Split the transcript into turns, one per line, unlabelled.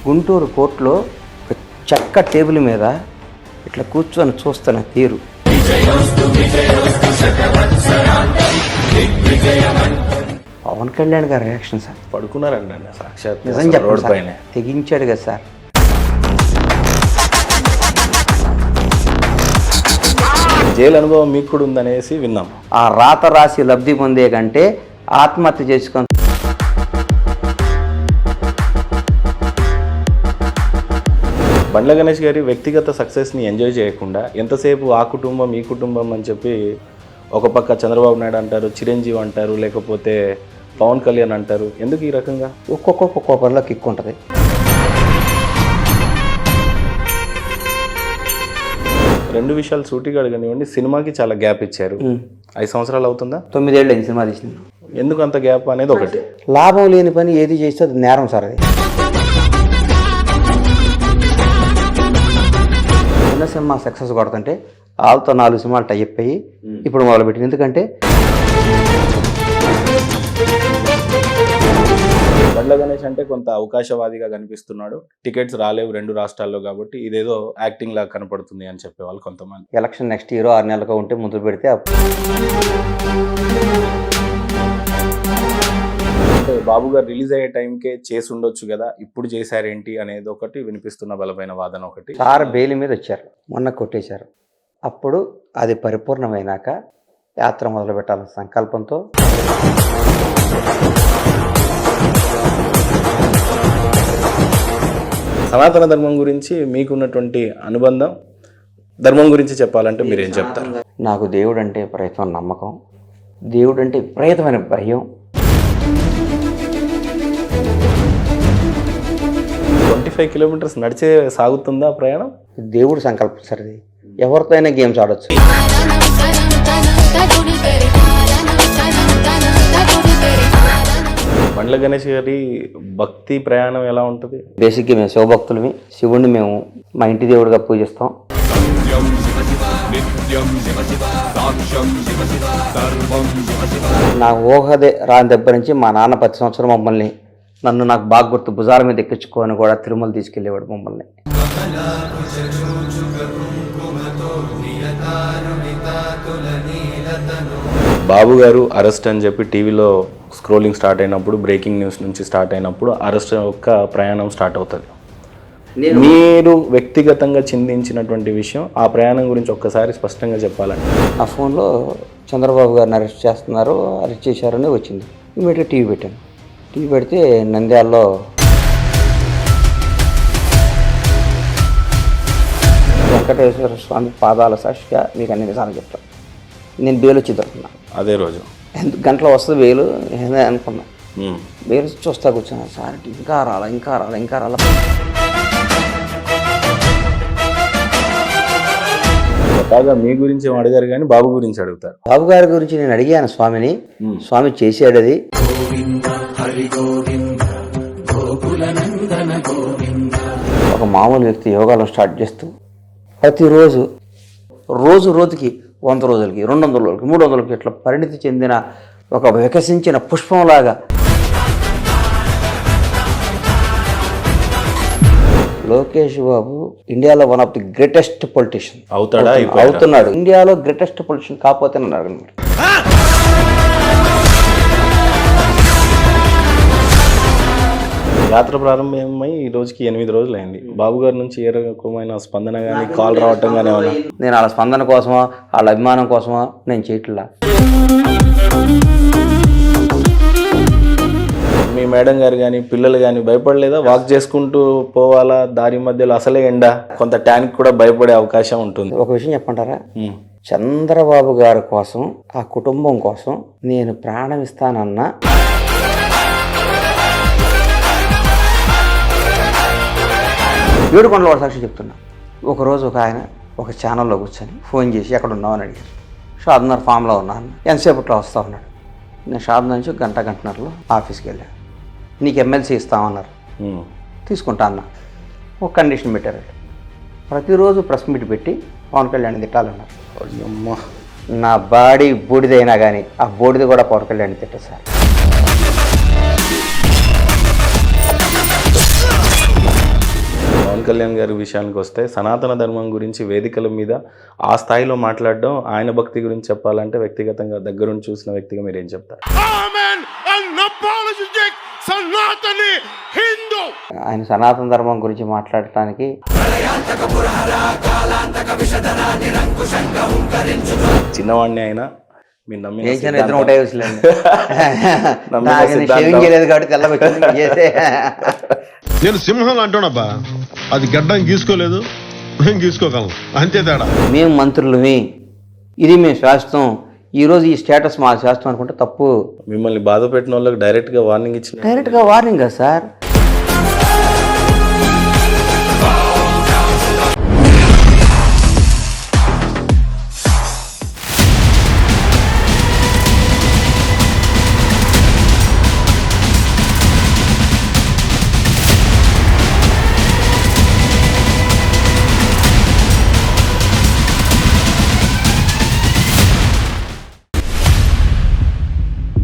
గుంటూరు కోర్టులో ఒక చెక్క టేబుల్ మీద ఇట్లా కూర్చొని చూస్తున్న తీరు. పవన్ కళ్యాణ్ గారి రియాక్షన్ సార్.
పడుకున్నారండి సాక్షాత్
నిజం చెప్పండి సార్, తెగించాడు కదా సార్.
జైలు అనుభవం మీకు కూడా ఉందనేసి విన్నాం.
ఆ రాత రాసి లబ్ధి పొందే కంటే ఆత్మహత్య చేసుకొని
బండ్ల గణేష్ గారి వ్యక్తిగత సక్సెస్ని ఎంజాయ్ చేయకుండా ఎంతసేపు ఆ కుటుంబం ఈ కుటుంబం అని చెప్పి ఒక పక్క చంద్రబాబు నాయుడు అంటారు, చిరంజీవి అంటారు, లేకపోతే పవన్ కళ్యాణ్ అంటారు. ఎందుకు ఈ రకంగా?
ఒక్కొక్క పనిలో కిక్ ఉంటుంది.
రెండు విషయాలు సూటిగా అడగనివ్వండి. సినిమాకి చాలా గ్యాప్ ఇచ్చారు. 5 సంవత్సరాలు అవుతుందా?
9 ఏళ్ళు అయింది సినిమా తీసింది.
ఎందుకు అంత గ్యాప్ అనేది ఒకటి.
లాభం లేని పని ఏది చేస్తే అది నేరం సార్. అది చిన్న సినిమా సక్సెస్ కొడుతుంటే వాళ్ళతో 4 సినిమాలు టైప్ అయ్యి ఇప్పుడు మొదలుపెట్టింది. ఎందుకంటే
బండ్ల గణేష్ అంటే కొంత అవకాశవాదిగా కనిపిస్తున్నాడు. టికెట్స్ రాలేవు 2 రాష్ట్రాల్లో కాబట్టి ఇదేదో యాక్టింగ్ లాగా కనపడుతుంది అని చెప్పేవాళ్ళు కొంతమంది.
ఎలక్షన్ నెక్స్ట్ ఇయర్ 6 నెలలుగా ఉంటే ముందు పెడితే
బాబు గారు రిలీజ్ అయ్యే టైంకే చేసి ఉండొచ్చు కదా, ఇప్పుడు చేశారేంటి అనేది ఒకటి వినిపిస్తున్న బలమైన వాదన ఒకటి.
సార్ బెయిల్ మీద వచ్చారు, మొన్న కొట్టేశారు. అప్పుడు అది పరిపూర్ణమైనాక యాత్ర మొదలు పెట్టాలన్న సంకల్పంతో
సనాతన ధర్మం గురించి మీకున్నటువంటి అనుబంధం, ధర్మం గురించి చెప్పాలంటే మీరేం చెప్తారు?
నాకు దేవుడు అంటే విపరీతమైన నమ్మకం, దేవుడు అంటే విపరీతమైన భయం.
25 కిలోమీటర్స్ నడిచే సాగుతుందా ప్రయాణం?
దేవుడు సంకల్పం సార్. ఇది ఎవరితో అయినా గేమ్స్ ఆడొచ్చు.
బండ్ల గణేష్ గారి భక్తి ప్రయాణం ఎలా ఉంటుంది?
బేసిక్గా మేము శివభక్తులమి. శివుడిని మేము మా ఇంటి దేవుడిగా పూజిస్తాం. నా ఊహదే రాని దగ్గర నుంచి మా నాన్న ప్రతి సంవత్సరం మమ్మల్ని, నన్ను నాకు బాగా గుర్తు, భుజాల మీద ఎక్కించుకొని కూడా తిరుమల తీసుకెళ్ళేవాడు మమ్మల్ని.
బాబు గారు అరెస్ట్ అని చెప్పి టీవీలో స్క్రోలింగ్ స్టార్ట్ అయినప్పుడు, బ్రేకింగ్ న్యూస్ నుంచి స్టార్ట్ అయినప్పుడు అరెస్ట్ యొక్క ప్రయాణం స్టార్ట్ అవుతుంది. మీరు వ్యక్తిగతంగా చిందించినటువంటి విషయం, ఆ ప్రయాణం గురించి ఒక్కసారి స్పష్టంగా చెప్పాలండి.
నా ఫోన్లో చంద్రబాబు గారిని అరెస్ట్ చేస్తున్నారు, అరెస్ట్ చేశారని వచ్చింది. ఇమీడియట్గా టీవీ పెట్టాను. టీవీ పెడితే నంద్యాలలో వెంకటేశ్వర స్వామి పాదాల సాక్షిగా మీకు అన్ని విధాలు చెప్తాను. నేను బెయిల్ వచ్చి దొరుకుతున్నా
అదే రోజు
గంటలో వస్తుంది బెయిల్ అనుకున్నా. బెయిల్ చూస్తా కూర్చున్నాను. సార్ ఇంకా రాలా.
బాగా మీ గురించి అడిగారు కానీ బాబు గురించి అడుగుతారు.
బాబు గారి గురించి నేను అడిగాను స్వామిని. స్వామి చేశాడు అది. ఒక మామూలు వ్యక్తి యోగాలో స్టార్ట్ చేస్తూ ప్రతిరోజు రోజుకి 100 రోజులకి 200 రోజులకి 300 ఇట్లా పరిణితి చెందిన ఒక వికసించిన పుష్పంలాగా లోకేష్ బాబు ఇండియాలో one of the greatest politician అవుతున్నాడు. ఇండియాలో గ్రేటెస్ట్ పొలిటీషియన్ కాకపోతే నన్ను అడగండి.
యాత్ర ప్రారంభమై ఈ రోజుకి 8 రోజులు అయింది. బాబు గారి నుంచి ఏ రకమైన స్పందన కానీ, కాల్ రావటం కానీ ఏమన్నా?
నేను వాళ్ళ స్పందన కోసమో వాళ్ళ అభిమానం కోసమో నేను చేయట్లా.
మీ మేడం గారు కానీ పిల్లలు కానీ భయపడలేదా? వాక్ చేసుకుంటూ పోవాలా, దారి మధ్యలో అసలే ఎండ, కొంత ట్యానికి కూడా భయపడే అవకాశం ఉంటుంది.
ఒక విషయం చెప్పంటారా? చంద్రబాబు గారి కోసం, ఆ కుటుంబం కోసం నేను ప్రాణం ఇస్తానన్నా ఏడుకొండల వాడు సాక్షి చెప్తున్నా. ఒకరోజు ఒక ఆయన ఒక ఛానల్లో కూర్చొని ఫోన్ చేసి ఎక్కడ ఉన్నావు అని అడిగారు. షాద్నగర్ ఫామ్లో ఉన్నాను. ఎంతసేపట్లో వస్తా ఉన్నాడు. నేను షాద్నగర్ నుంచి గంటన్నరలో ఆఫీస్కి వెళ్ళాను. నీకు ఎమ్మెల్సీ ఇస్తామన్నారు. తీసుకుంటా అన్న. ఒక కండిషన్ పెట్టారు. ప్రతిరోజు ప్రెస్ మీట్ పెట్టి పవన్ కళ్యాణ్ తిట్టాలన్నారు. నా బాడీ బూడిదైనా కానీ ఆ బూడిద కూడా పవన్ కళ్యాణ్ తిట్టదు సార్.
కళ్యాణ్ గారి విషయానికి వస్తే సనాతన ధర్మం గురించి వేదికల మీద ఆ స్థాయిలో మాట్లాడడం, ఆయన భక్తి గురించి చెప్పాలంటే వ్యక్తిగతంగా దగ్గరుండి చూసిన వ్యక్తిగా మీరు ఏం చెప్తారు?
ఆయన సనాతన ధర్మం గురించి మాట్లాడటానికి
చిన్నవాడిని అయినా మీరు నమ్మిన
ఏం చిన్న ఇద్దరం ఒకటే వయసులేండి.
నమ్మిన
నాకు
సిద్ధాంతం.
షేవింగ్ చేయలేదు కాబట్టి తెల్లబెట్టి చేసే
నేను సింహం అంటున్నాబ్బా, అది గడ్డం గీసుకోలేదు, మేము గీసుకోగలం, అంతే తేడా.
మేము మంత్రులమి, ఇది మేము శాస్త్రం, ఈరోజు ఈ స్టేటస్ మా శాస్త్రం అనుకుంటే తప్పు.
మిమ్మల్ని బాధ పెట్టిన వాళ్ళకి డైరెక్ట్గా వార్నింగ్ ఇచ్చిన
డైరెక్ట్గా వార్నింగ్ కదా సార్.